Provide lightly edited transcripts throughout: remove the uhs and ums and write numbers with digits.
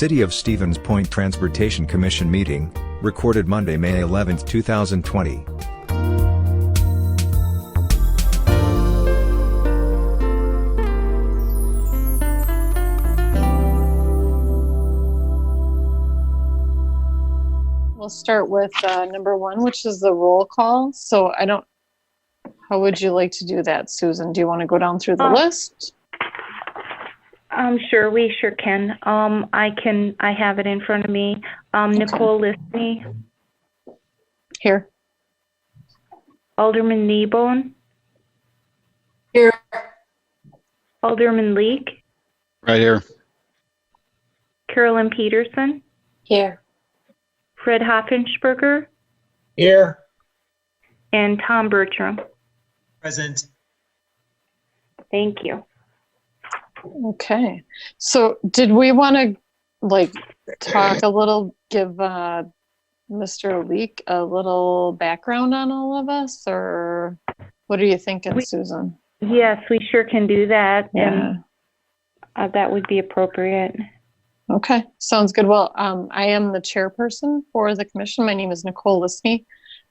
City of Stevens Point Transportation Commission meeting, recorded Monday, May 11, 2020. We'll start with number one, which is the roll call. So how would you like to do that, Susan? Do you want to go down through the list? Sure, we sure can. I have it in front of me. Nicole Listney. Here. Alderman Kneebone. Here. Alderman Leek. Right here. Carolyn Peterson. Here. Fred Hoffensperger. Here. And Tom Bertram. Present. Thank you. Okay. So did we want to talk a little, give Mr. Leek a little background on all of us, or what are you thinking, Susan? Yes, we sure can do that. Yeah. And that would be appropriate. Okay, sounds good. Well, I am the chairperson for the commission. My name is Nicole Listney.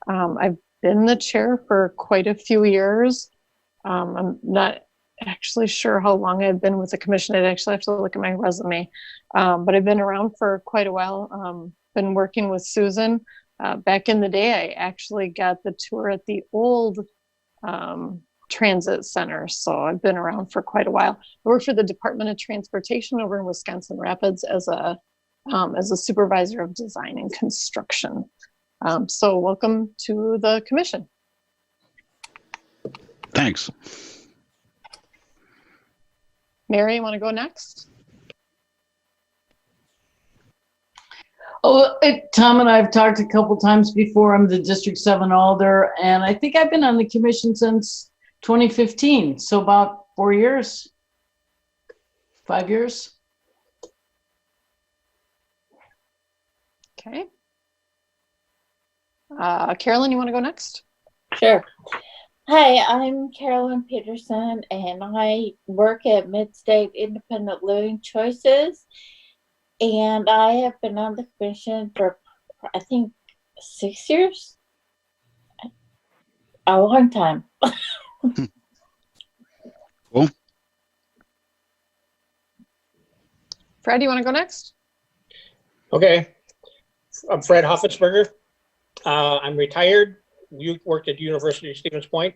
I've been the chair for quite a few years. I'm not actually sure how long I've been with the commission. I'd actually have to look at my resume, but I've been around for quite a while. Been working with Susan. Back in the day, I actually got the tour at the old transit center. So I've been around for quite a while. I work for the Department of Transportation over in Wisconsin Rapids as a supervisor of design and construction. So welcome to the commission. Thanks. Mary, you want to go next? Oh, Tom and I have talked a couple times before. I'm the District 7 Alder, and I think I've been on the commission since 2015, so about 4 years, 5 years. Okay. Carolyn, you want to go next? Sure. Hi, I'm Carolyn Peterson, and I work at Midstate Independent Living Choices. And I have been on the commission for, I think, 6 years. A long time. Cool. Fred, you want to go next? Okay. I'm Fred Hoffensperger. I'm retired. You worked at the University of Stevens Point.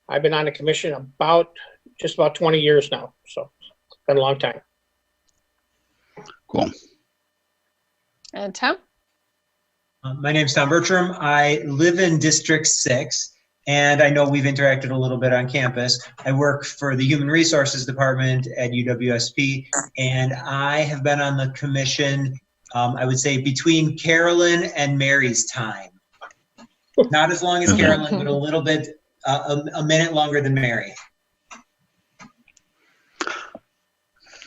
I've been on the commission just about 20 years now. So it's been a long time. Cool. And Tom? My name's Tom Bertram. I live in District 6, and I know we've interacted a little bit on campus. I work for the Human Resources Department at UWSP, and I have been on the commission, I would say, between Carolyn and Mary's time. Not as long as Carolyn, but a little bit, a minute longer than Mary.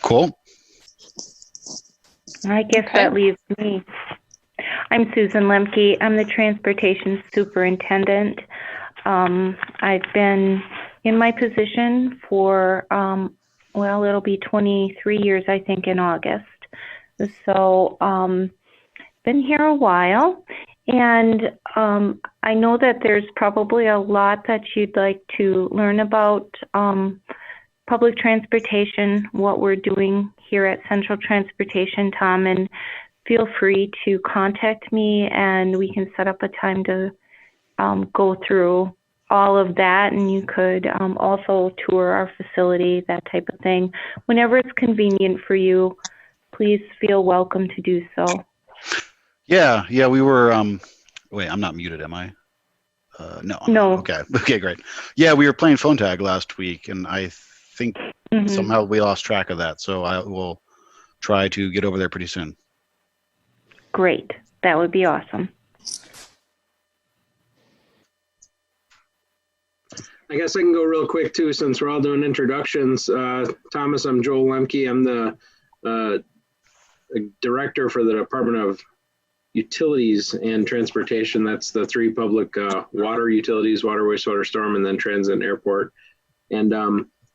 Cool. I guess that leaves me. I'm Susan Lemke. I'm the transportation superintendent. I've been in my position for, it'll be 23 years, I think, in August. So, been here a while. And I know that there's probably a lot that you'd like to learn about public transportation, what we're doing here at Central Transportation, Tom, and feel free to contact me and we can set up a time to go through all of that, and you could also tour our facility, that type of thing. Whenever it's convenient for you, please feel welcome to do so. Yeah, we were, wait, I'm not muted, am I? No. No. Okay, great. Yeah, we were playing phone tag last week, and I think somehow we lost track of that, so I will try to get over there pretty soon. Great. That would be awesome. I guess I can go real quick too, since we're all doing introductions. Thomas, I'm Joel Lemke. I'm the director for the Department of Utilities and Transportation. That's the three public water utilities: water, wastewater, storm, and then transit and airport. And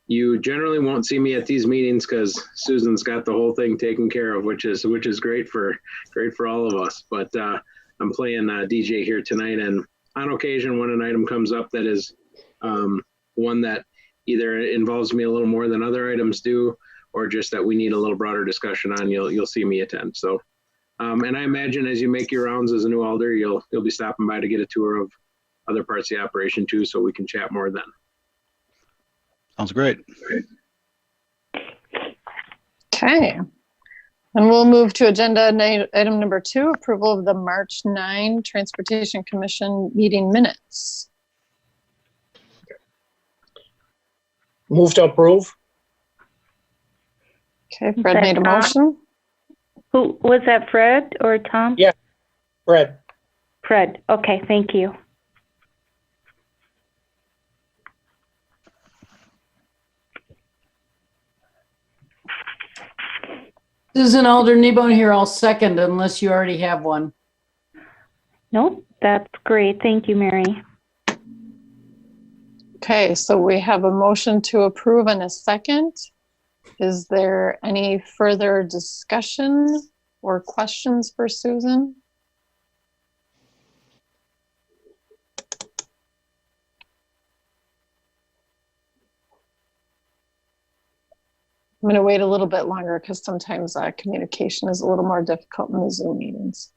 You generally won't see me at these meetings because Susan's got the whole thing taken care of, which is great for all of us. But I'm playing DJ here tonight, and on occasion, when an item comes up that is one that either involves me a little more than other items do, or just that we need a little broader discussion on, you'll see me attend. So, and I imagine as you make your rounds as a new alder, you'll be stopping by to get a tour of other parts of the operation too, so we can chat more then. Sounds great. Okay. And we'll move to agenda item number 2, approval of the March 9 Transportation Commission meeting minutes. Move to approve. Okay, Fred made a motion. Who was that, Fred or Tom? Yeah. Fred. Fred. Okay, thank you. Susan Alder Kneebone here. I'll second unless you already have one. Nope, that's great. Thank you, Mary. Okay, so we have a motion to approve and a second. Is there any further discussion or questions for Susan? I'm going to wait a little bit longer because sometimes communication is a little more difficult in the Zoom meetings.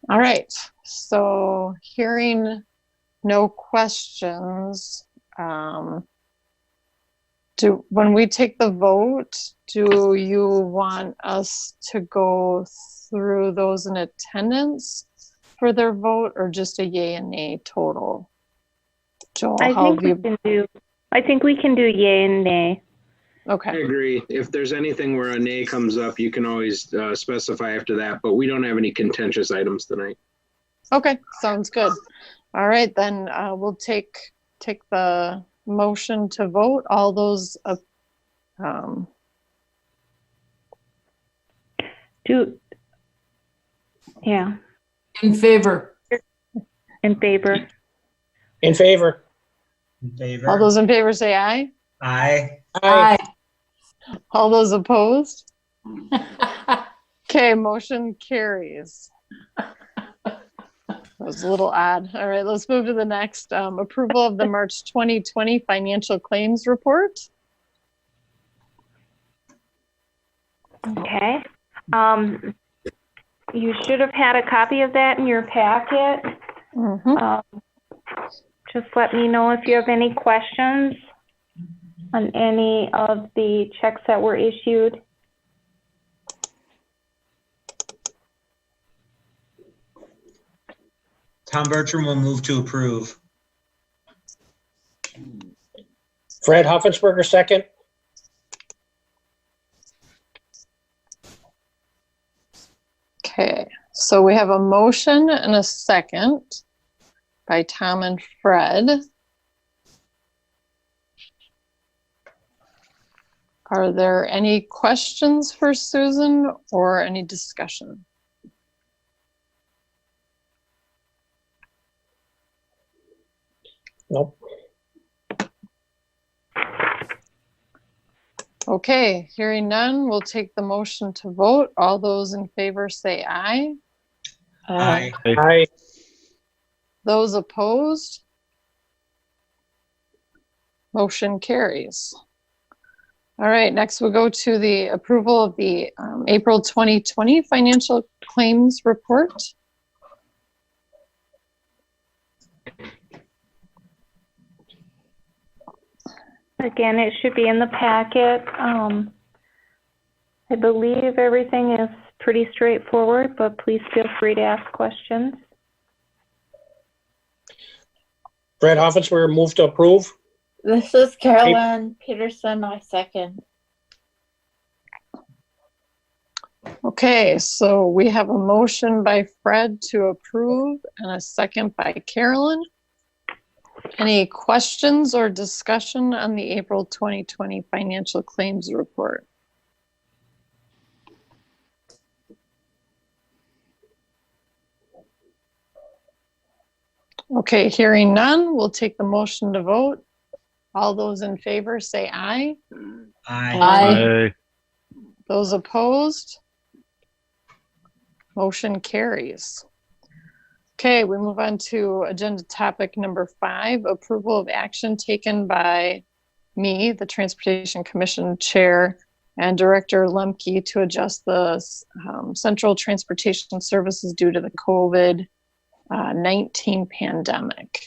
All right, so hearing no questions, when we take the vote, do you want us to go through those in attendance for their vote, or just a yay and nay total? Joel, I think we can do yay and nay. Okay. I agree. If there's anything where a nay comes up, you can always specify after that, but we don't have any contentious items tonight. Okay, sounds good. All right, then we'll take the motion to vote. All those Yeah. In favor. In favor. In favor. In favor? all those in favor say aye. Aye. Aye. All those opposed? Okay, motion carries. That was a little odd. All right, let's move to the next. Approval of the March 2020 financial claims report. Okay. You should have had a copy of that in your packet. Just let me know if you have any questions on any of the checks that were issued. Tom Bertram will move to approve. Fred Hoffensberger, second. Okay, so we have a motion and a second by Tom and Fred. Are there any questions for Susan or any discussion? Nope. Okay, hearing none, we'll take the motion to vote. All those in favor say aye. Aye. Aye. Those opposed? Motion carries. All right, next we'll go to the approval of the April 2020 financial claims report. Again, it should be in the packet. I believe everything is pretty straightforward, but please feel free to ask questions. Fred Hoffensberger, move to approve. This is Carolyn Peterson. I second. Okay, so we have a motion by Fred to approve and a second by Carolyn. Any questions or discussion on the April 2020 financial claims report? Okay, hearing none, we'll take the motion to vote. All those in favor say aye. Aye. Those opposed? Motion carries. Okay, we move on to agenda topic number 5, approval of action taken by me, the Transportation Commission Chair, and Director Lemke to adjust the Central Transportation Services due to the COVID-19 pandemic.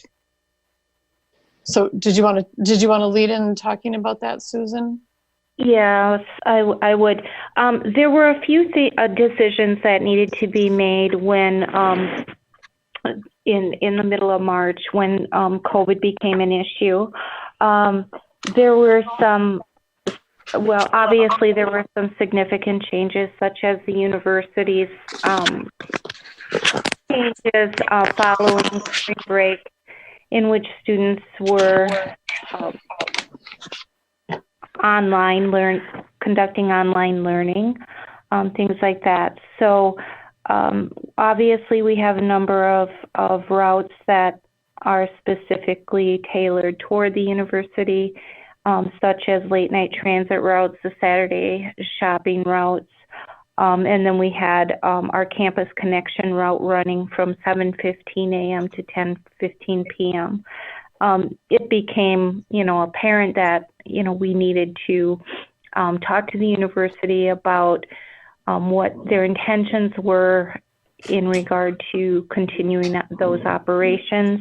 So did you want to lead in talking about that, Susan? Yes, I would. There were a few decisions that needed to be made when in the middle of March when COVID became an issue. There were some, well, obviously there were some significant changes, such as the university's changes following spring break, in which students were conducting online learning, things like that. So obviously we have a number of routes that are specifically tailored toward the university, such as late night transit routes, the Saturday shopping routes, and then we had our campus connection route running from 7:15 a.m. to 10:15 p.m. It became, apparent that, we needed to talk to the university about what their intentions were in regard to continuing those operations.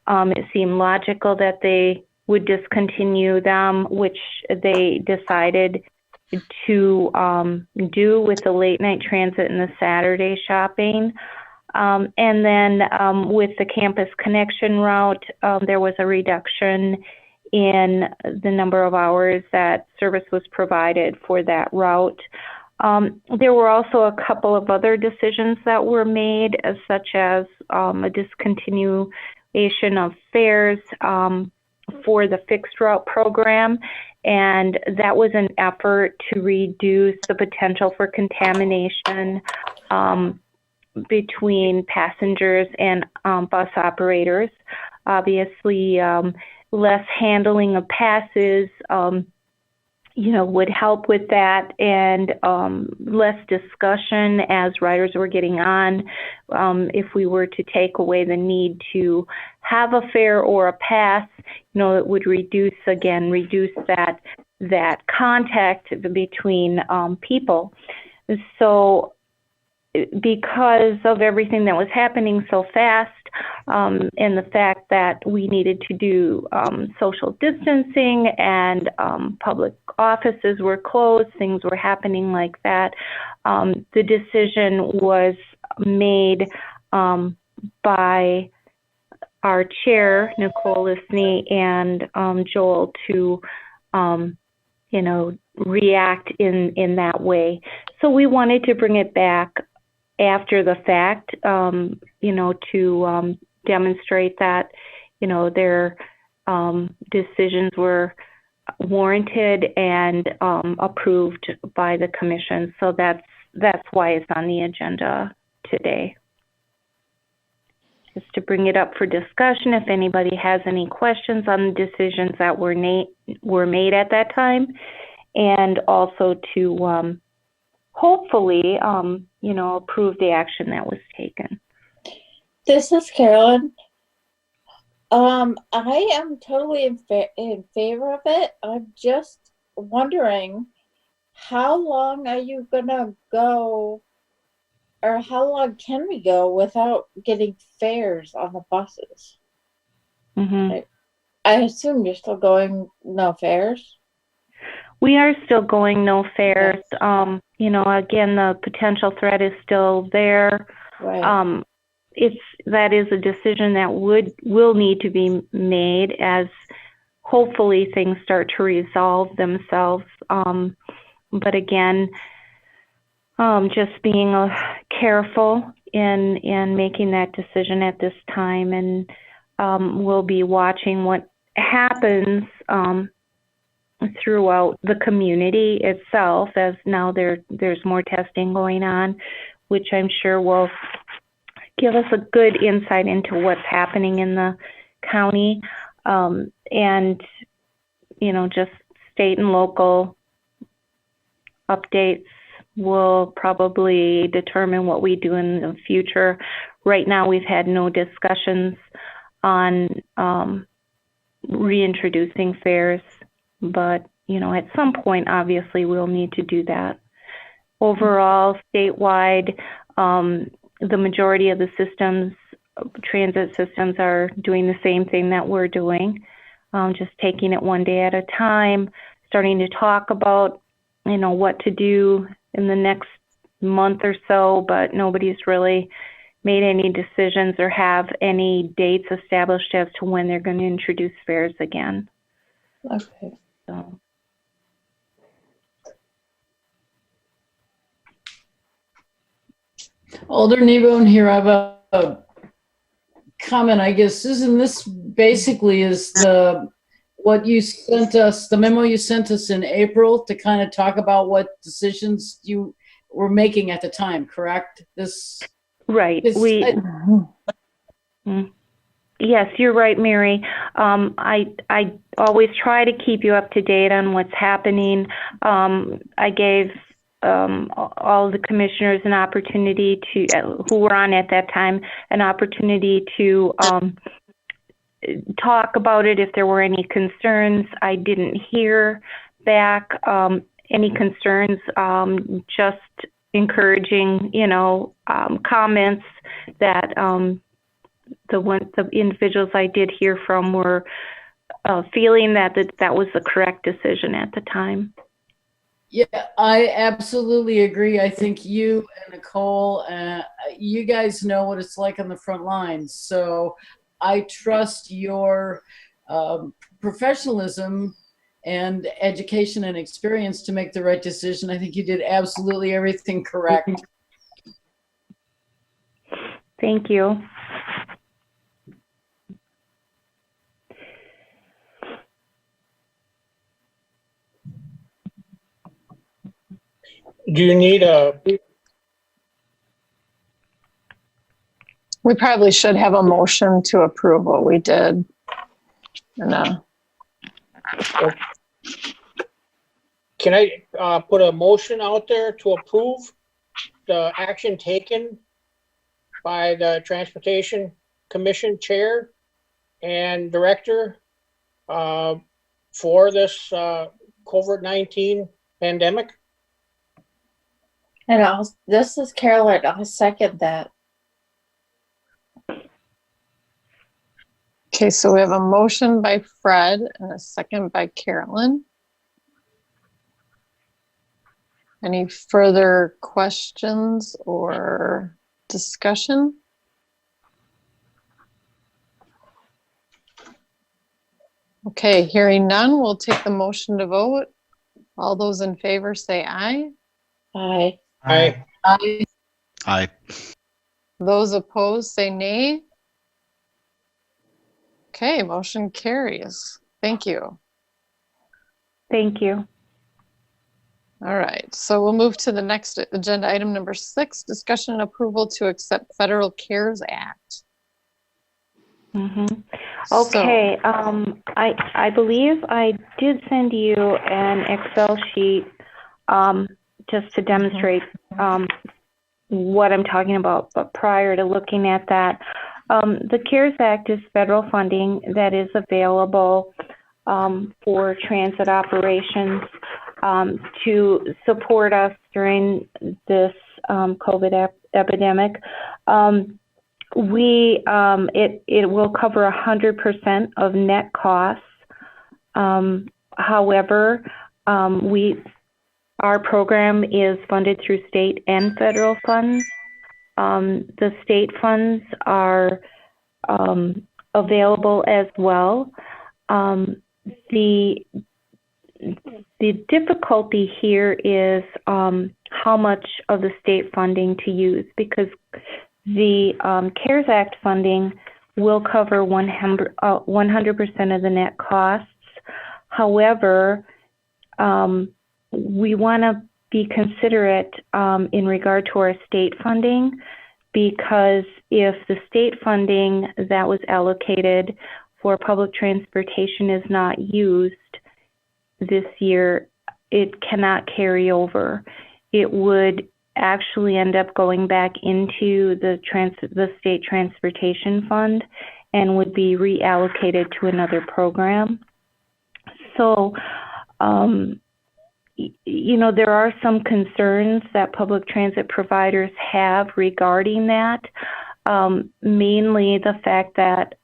It seemed logical that they would discontinue them, which they decided to do with the late night transit and the Saturday shopping. And then with the campus connection route, there was a reduction in the number of hours that service was provided for that route. There were also a couple of other decisions that were made, such as a discontinuation of fares for the fixed route program, and that was an effort to reduce the potential for contamination between passengers and bus operators. Obviously, less handling of passes would help with that, and less discussion as riders were getting on. If we were to take away the need to have a fare or a pass, it would reduce that contact between people. So because of everything that was happening so fast, and the fact that we needed to do social distancing and public offices were closed, things were happening like that, the decision was made by our chair, Nicole Lisney, and Joel to react in that way. So we wanted to bring it back after the fact, to demonstrate that, their decisions were warranted and approved by the commission. So that's why it's on the agenda today. Just to bring it up for discussion, if anybody has any questions on the decisions that were made at that time, and also to hopefully, approve the action that was taken. This is Carolyn. I am totally in favor of it. I'm just wondering, how long are you gonna go, or how long can we go without getting fares on the buses? Mm-hmm. I assume you're still going no fares? We are still going no fares. Again, the potential threat is still there. Right. That is a decision that will need to be made as hopefully things start to resolve themselves. But again, just being careful in making that decision at this time, and we'll be watching what happens throughout the community itself, as now there's more testing going on, which I'm sure will give us a good insight into what's happening in the county, and, you know, just state and local updates will probably determine what we do in the future. Right now, we've had no discussions on reintroducing fairs, but, you know, at some point, obviously, we'll need to do that. Overall, statewide, the majority of the systems, transit systems, are doing the same thing that we're doing, just taking it one day at a time, starting to talk about, you know, what to do in the next month or so, but nobody's really made any decisions or have any dates established as to when they're going to introduce fairs again. Okay. So. Alder Nebone here. I have a comment, I guess. Susan, this basically is what you sent us, the memo you sent us in April to kind of talk about what decisions you were making at the time, correct? Right. Yes, you're right, Mary. I always try to keep you up to date on what's happening. I gave all the commissioners an opportunity to, who were on at that time, an opportunity to talk about it if there were any concerns. I didn't hear back any concerns, just encouraging, you know, comments that the individuals I did hear from were feeling that was the correct decision at the time. Yeah, I absolutely agree. I think you and Nicole, you guys know what it's like on the front lines. So I trust your professionalism and education and experience to make the right decision. I think you did absolutely everything correct. Thank you. Do you need We probably should have a motion to approve what we did. And, can I put a motion out there to approve the action taken by the Transportation Commission Chair and Director for this COVID-19 pandemic? And this is Carolyn. I'll second that. okay, so we have a motion by Fred and a second by Carolyn. Any further questions or discussion? Okay, hearing none, we'll take the motion to vote. All those in favor say aye. Aye. Aye. Aye. Aye. Those opposed say nay. Okay, motion carries. Thank you. Thank you. All right, so we'll move to the next agenda item, number 6, discussion and approval to accept Federal CARES Act. Mm-hmm. Okay, I believe I did send you an Excel sheet just to demonstrate what I'm talking about, but prior to looking at that, the CARES Act is federal funding that is available for transit operations to support us during this COVID epidemic. It will cover 100% of net costs. However, our program is funded through state and federal funds. The state funds are available as well. The difficulty here is how much of the state funding to use, because the CARES Act funding will cover 100% of the net costs. However, we want to be considerate in regard to our state funding. because if the state funding that was allocated for public transportation is not used this year, it cannot carry over. It would actually end up going back into the state transportation fund and would be reallocated to another program. So, you know, there are some concerns that public transit providers have regarding that, mainly the fact that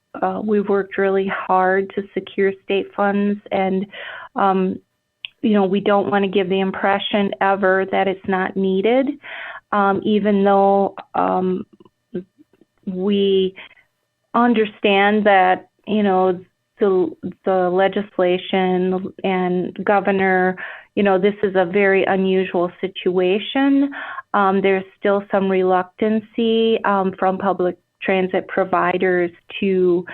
we've worked really hard to secure state funds, and you know, we don't want to give the impression ever that it's not needed, even though we understand that, you know, the legislation and governor, you know, this is a very unusual situation. There's still some reluctancy from public transit providers to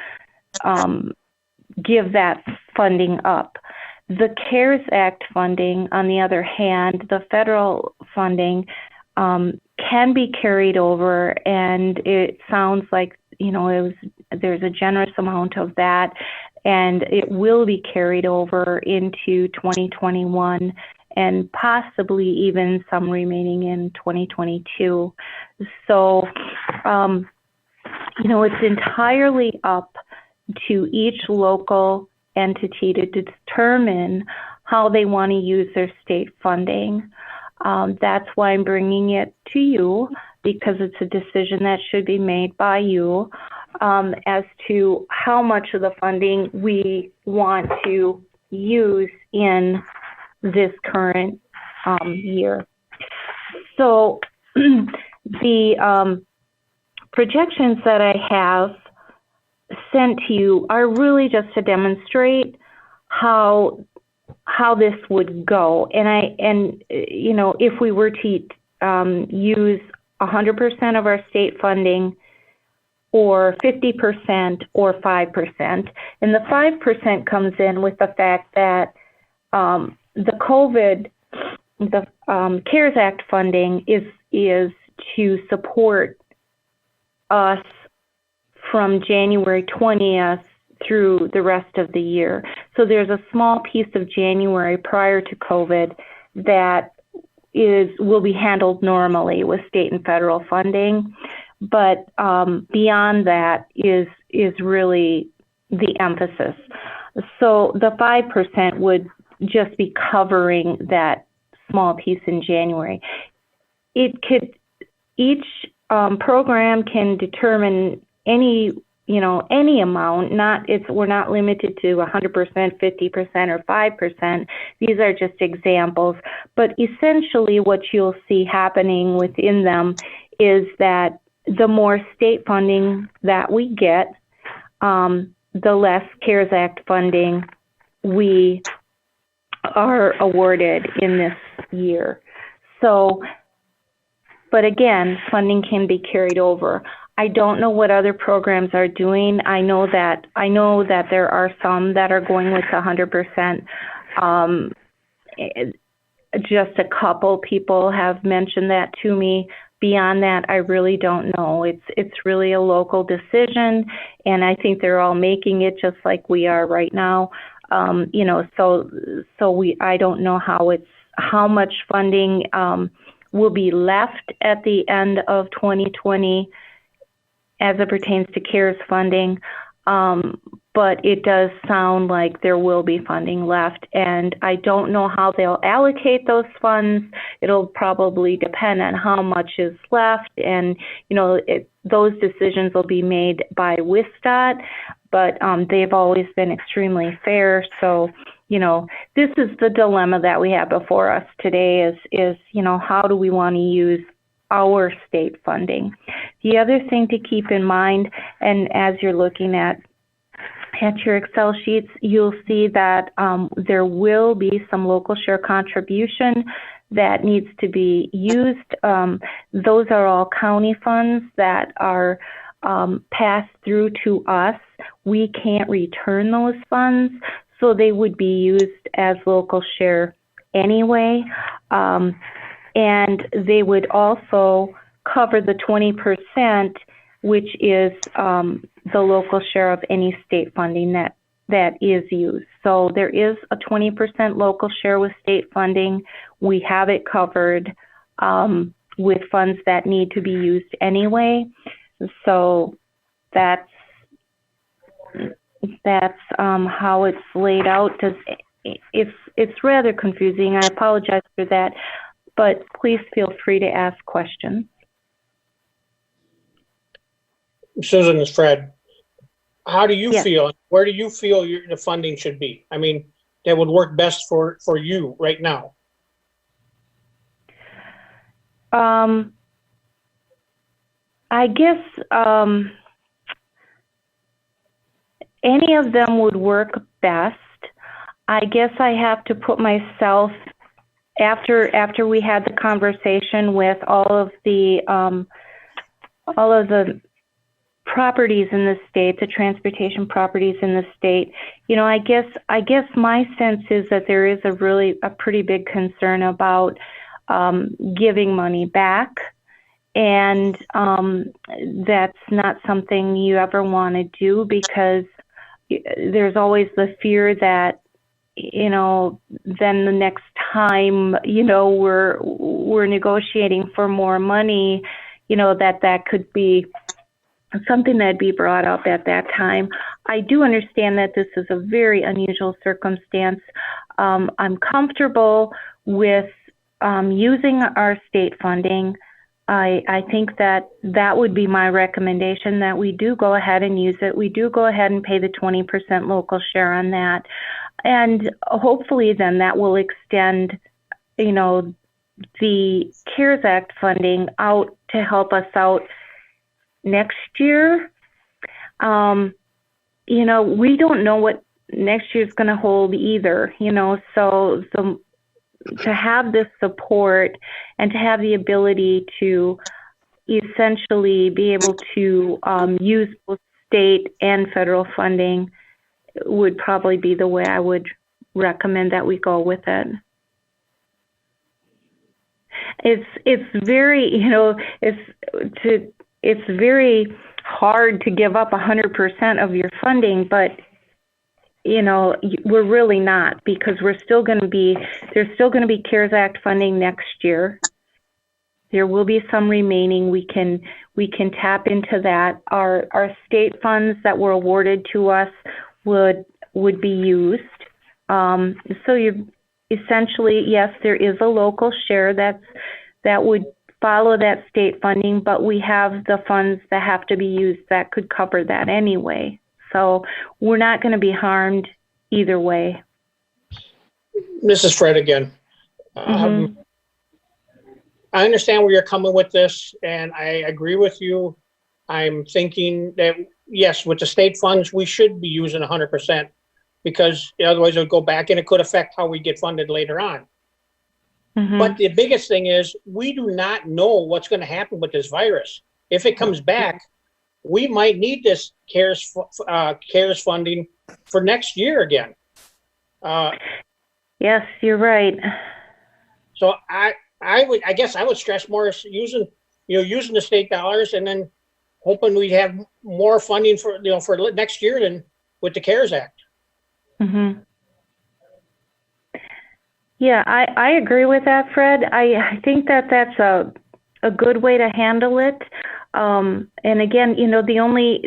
give that funding up. The CARES Act funding, on the other hand, the federal funding can be carried over, and it sounds like, you know, there's a generous amount of that, and it will be carried over into 2021 and possibly even some remaining in 2022. So, you know, it's entirely up to each local entity to determine how they want to use their state funding. That's why I'm bringing it to you, because it's a decision that should be made by you as to how much of the funding we want to use in this current year. So the projections that I have sent to you are really just to demonstrate how this would go. And you know, if we were to use 100% of our state funding, or 50%, or 5%, and the 5% comes in with the fact that the CARES Act funding is to support us from January 20th through the rest of the year. So there's a small piece of January prior to COVID that will be handled normally with state and federal funding, but beyond that is really the emphasis. So the 5% would just be covering that small piece in January. Each program can determine any amount. We're not limited to 100%, 50%, or 5%. These are just examples. But essentially, what you'll see happening within them is that the more state funding that we get, the less CARES Act funding we are awarded in this year. So, but again, funding can be carried over. I don't know what other programs are doing. I know that there are some that are going with 100%. Just a couple people have mentioned that to me. Beyond that, I really don't know. It's really a local decision, and I think they're all making it just like we are right now. You know, so I don't know how much funding will be left at the end of 2020 as it pertains to CARES funding, but it does sound like there will be funding left, and I don't know how they'll allocate those funds. It'll probably depend on how much is left, and you know, those decisions will be made by WSDOT, but they've always been extremely fair. So, you know, this is the dilemma that we have before us today is you know, how do we want to use our state funding? The other thing to keep in mind, and as you're looking at your Excel sheets, you'll see that there will be some local share contribution that needs to be used. Those are all county funds that are passed through to us. We can't return those funds, so they would be used as local share anyway. And they would also cover the 20%, which is the local share of any state funding that is used. So there is a 20% local share with state funding. We have it covered with funds that need to be used anyway. So that's how it's laid out. It's rather confusing. I apologize for that, but please feel free to ask questions. Susan, it's Fred. How do you Yes. feel? Where do you feel the funding should be? I mean, that would work best for you right now. I guess any of them would work best. I guess I have to put myself, after we had the conversation with all of the properties in the state, the transportation properties in the state, you know, I guess my sense is that there is a pretty big concern about giving money back. And that's not something you ever want to do, because there's always the fear that, you know, then the next time, you know, we're negotiating for more money, you know, that could be something that'd be brought up at that time. I do understand that this is a very unusual circumstance. I'm comfortable with using our state funding. I think that would be my recommendation, that we do go ahead and use it. We do go ahead and pay the 20% local share on that. And hopefully then that will extend, you know, the CARES Act funding out to help us out next year. You know, we don't know what next year's going to hold either, you know, so to have this support and to have the ability to essentially be able to use both state and federal funding would probably be the way I would recommend that we go with it. It's very, you know, it's very hard to give up 100% of your funding, but you know, we're really not, because there's still going to be CARES Act funding next year. There will be some remaining. We can tap into that. Our state funds that were awarded to us would be used. So you essentially, yes, there is a local share that would follow that state funding, but we have the funds that have to be used that could cover that anyway. So we're not going to be harmed either way. This is Fred again. I understand where you're coming with this, and I agree with you. I'm thinking that, yes, with the state funds, we should be using 100%, because otherwise it would go back and it could affect how we get funded later on. But the biggest thing is, we do not know what's going to happen with this virus. If it comes back, we might need this CARES funding for next year again. Yes, you're right. So I guess I would stress more using the state dollars, and then hoping we have more funding for next year than with the CARES Act. Yeah, I agree with that, Fred. I think that's a good way to handle it. And again, you know, the only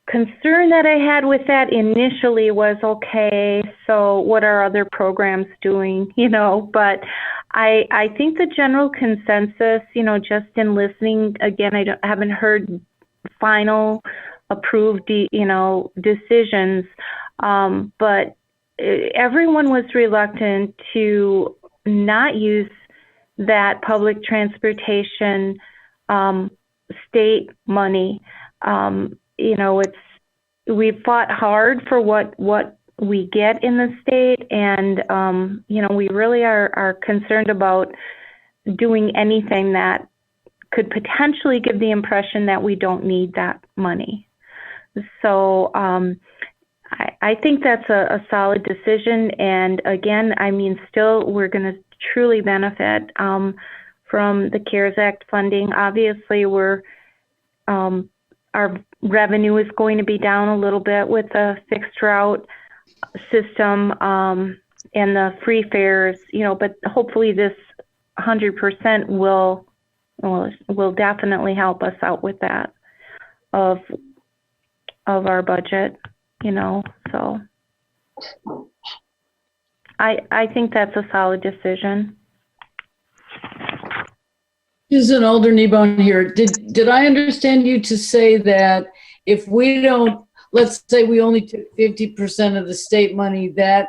concern that I had with that initially was, okay, so what are other programs doing, you know? But I think the general consensus, you know, just in listening, again, I haven't heard final approved, you know, decisions, but everyone was reluctant to not use that public transportation state money. You know, we fought hard for what we get in the state, and you know, we really are concerned about doing anything that could potentially give the impression that we don't need that money. So I think that's a solid decision, and again, I mean, still we're going to truly benefit from from the CARES Act funding. Obviously, our revenue is going to be down a little bit with the fixed route system and the free fares, but hopefully this 100% will definitely help us out with that of our budget, so I think that's a solid decision. Susan Alder-Kneebone here. Did I understand you to say that if we don't, let's say we only took 50% of the state money, that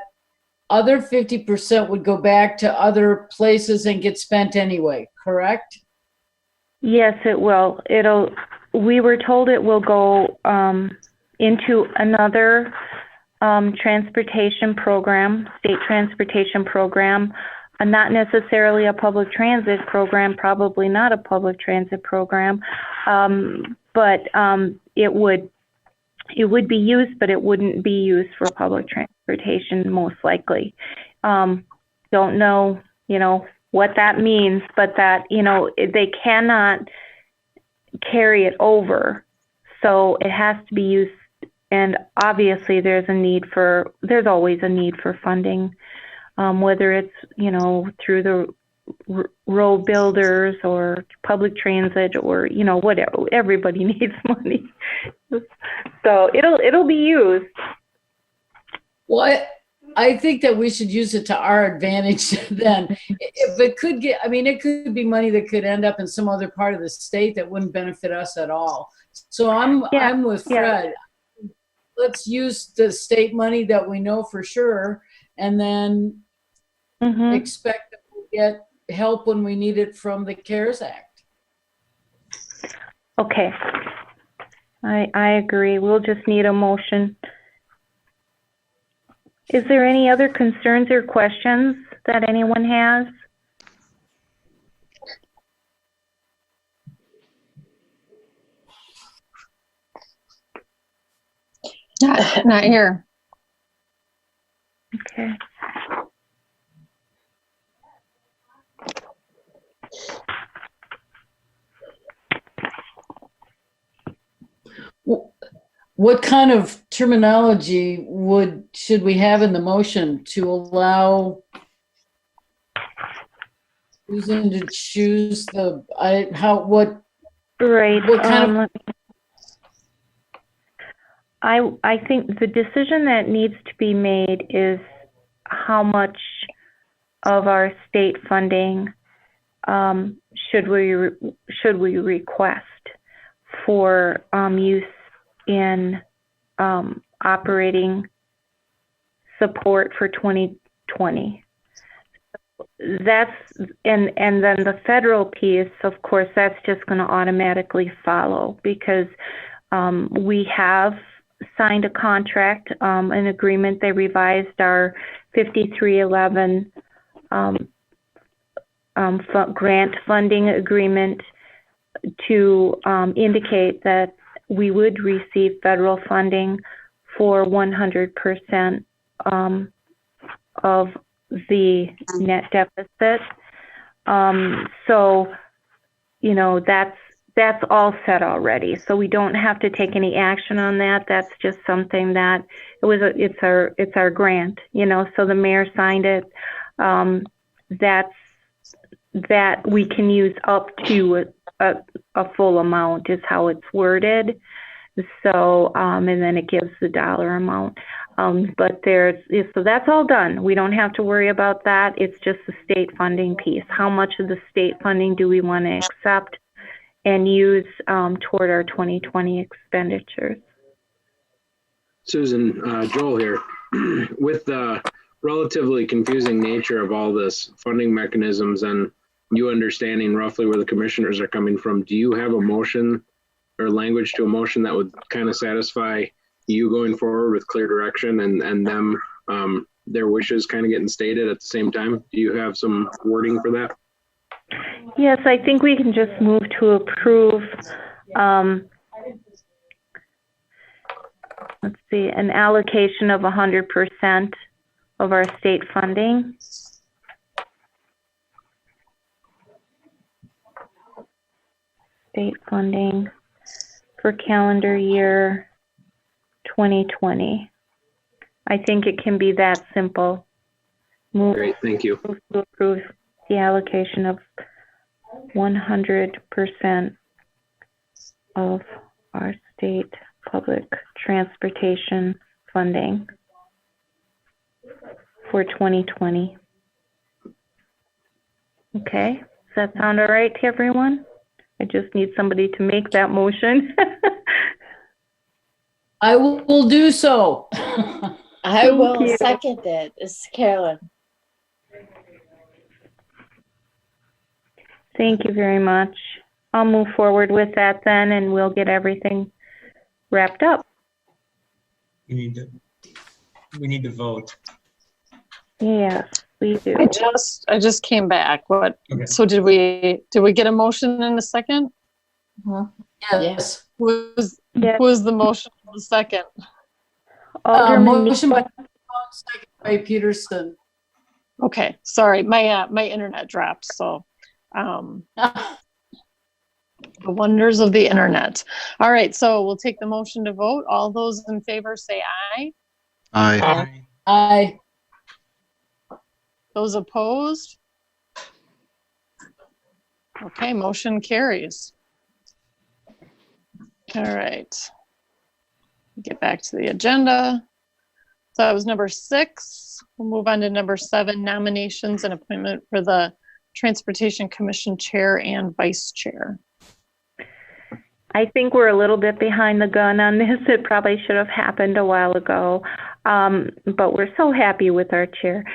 other 50% would go back to other places and get spent anyway, correct? Yes, it will. We were told it will go into another transportation program, state transportation program, not necessarily a public transit program, probably not a public transit program, but it would be used, but it wouldn't be used for public transportation, most likely. Don't know, what that means, but that, they cannot carry it over. So it has to be used. And obviously there's always a need for funding, whether it's, through the road builders or public transit or, whatever. Everybody needs money. So it'll be used. Well, I think that we should use it to our advantage then. If it could it could be money that could end up in some other part of the state that wouldn't benefit us at all. So I'm with Fred. Yeah. Let's use the state money that we know for sure, and then expect that we'll get help when we need it from the CARES Act. Okay. I agree. We'll just need a motion. Is there any other concerns or questions that anyone has? Not here. Okay. What kind of terminology should we have in the motion to allow Susan to choose what kind of? I think the decision that needs to be made is how much of our state funding should we request for use in operating support for 2020. That's and then the federal piece, of course, that's just going to automatically follow because we have signed a contract, an agreement. They revised our 5311 grant funding agreement to indicate that we would receive federal funding for 100% of the net deficit. So, that's all set already. So we don't have to take any action on that. That's just something that it's our grant, so the mayor signed it. That we can use up to a full amount is how it's worded. So, and then it gives the dollar amount. But so that's all done. We don't have to worry about that. It's just the state funding piece. How much of the state funding do we want to accept and use toward our 2020 expenditures? Susan, Joel here. With the relatively confusing nature of all this funding mechanisms and you understanding roughly where the commissioners are coming from, do you have a motion or language to a motion that would kind of satisfy you going forward with clear direction and them, their wishes kind of getting stated at the same time? Do you have some wording for that? Yes, I think we can just move to approve, let's see, an allocation of 100% of our state funding. state funding for calendar year 2020. I think it can be that simple. Move Great, thank you. to approve the allocation of 100% of our state public transportation funding for 2020. Okay, does that sound all right to everyone? I just need somebody to make that motion. I will do so. I will you. second it. It's Carolyn. Thank you very much. I'll move forward with that then, and we'll get everything wrapped up. We need to vote. Yes, we do. I just came back. What? Okay. So did we get a motion in a second? Yes. Was Yes. was the motion for the second? Alderman Motion by, Nico, second by Peterson. Okay, sorry, my internet dropped. So, the wonders of the internet. All right, so we'll take the motion to vote. All those in favor say aye. Aye. Aye. Those opposed? Okay, motion carries. All right. Get back to the agenda. So that was number 6. We'll move on to number 7, nominations and appointment for the Transportation Commission Chair and Vice Chair. I think we're a little bit behind the gun on this. It probably should have happened a while ago, but we're so happy with our chair.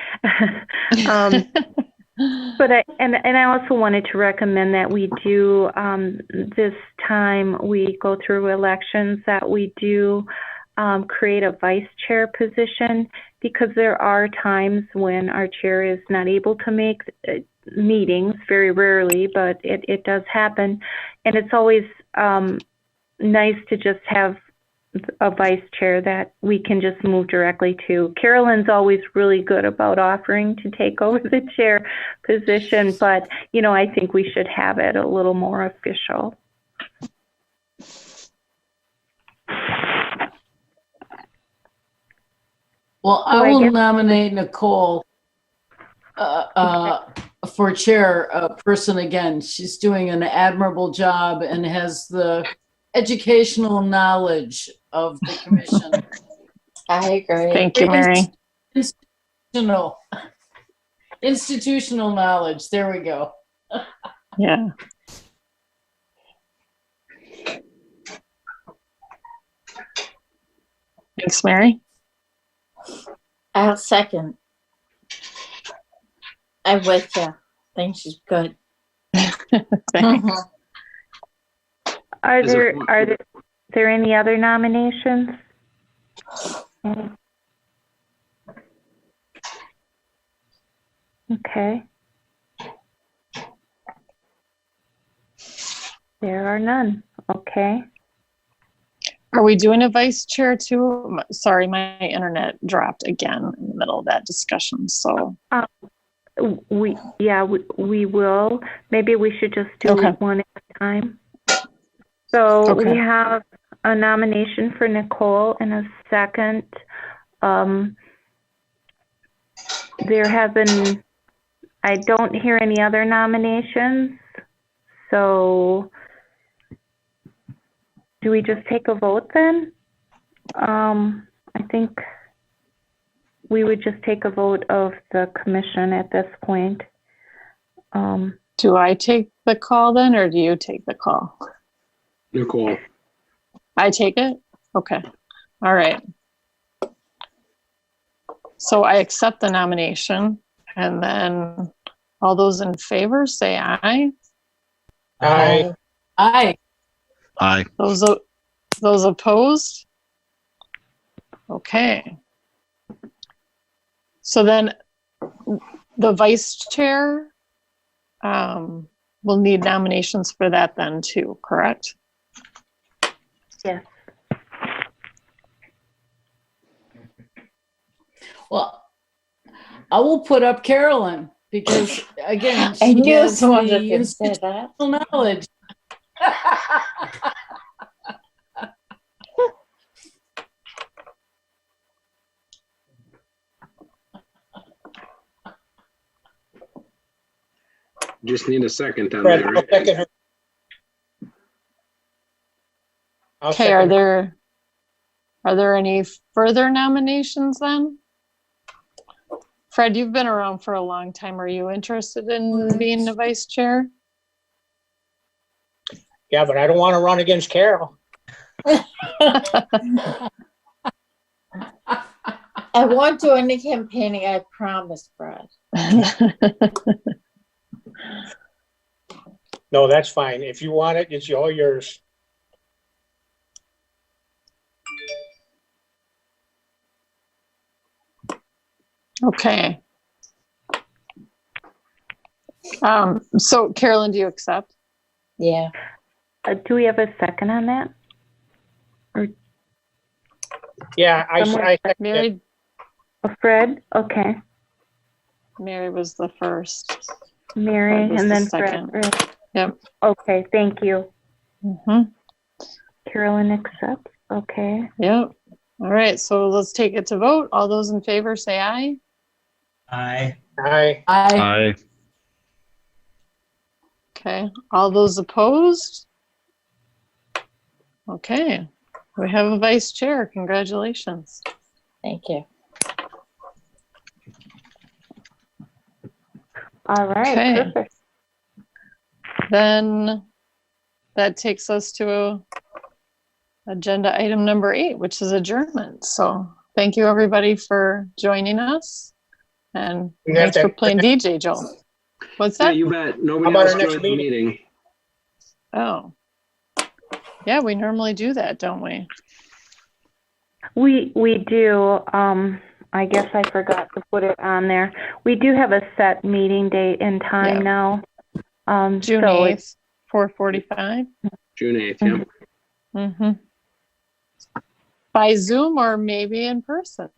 But I also wanted to recommend that we do, this time we go through elections, that we do create a vice chair position, because there are times when our chair is not able to make meetings, very rarely, but it does happen. And it's always nice to just have a vice chair that we can just move directly to. Carolyn's always really good about offering to take over the chair position, but I think we should have it a little more official. Well, I will nominate Nicole for chair person again. She's doing an admirable job and has the educational knowledge of the commission. I agree. Thank you, Mary. Institutional knowledge. There we go. Yeah. Thanks, Mary. I'll second. I'm with you. I think she's good. Thanks. Are there any other nominations? Okay. There are none. Okay. Are we doing a vice chair too? Sorry, my internet dropped again in the middle of that discussion. So we will. Maybe we should just do one at a time. So we have a nomination for Nicole and a second. I don't hear any other nominations. So do we just take a vote then? I think we would just take a vote of the commission at this point. Do I take the call then, or do you take the call? Nicole. I take it? Okay. All right. So I accept the nomination, and then all those in favor say aye. Aye. Aye. Aye. Those opposed? Okay. So then the vice chair, we'll need nominations for that then too, correct? Yes. Well, I will put up Carolyn because again, I she knew has someone was the going to say that. institutional knowledge. Just need a second on Fred, that, I'll right? second her. I'll Okay, second her. are there any further nominations then? Fred, you've been around for a long time. Are you interested in being the vice chair? Yeah, but I don't want to run against Carol. I won't do any campaigning, I promise, Brad. No, that's fine. If you want it, it's all yours. Okay. So Carolyn, do you accept? Yeah. Do we have a second on that? Yeah, I Someone- second it. Mary, Fred? Okay. Mary was the first. Mary, Fred was and the then second. Fred. Right. Yep. Okay, thank you. Mm-hmm. Carolyn accepts. Okay. Yep. All right, so let's take it to vote. All those in favor say aye. Aye. Aye. I, Okay. All those opposed? Okay. We have a vice chair. Congratulations. Thank you. All right, Okay. perfect. Then that takes us to agenda item number 8, which is adjournment. So thank you everybody for joining us. And We have thanks for to- playing DJ, Joel. What's yeah, that? you bet. How Nobody about else our next joined the meeting. Oh. Yeah, we normally do that, don't we? We do. I guess I forgot to put it on there. We do have a set meeting date and time Yeah. now. June so 8th, 4:45. June 8th, yeah. Mm-hmm. By Zoom or maybe in person.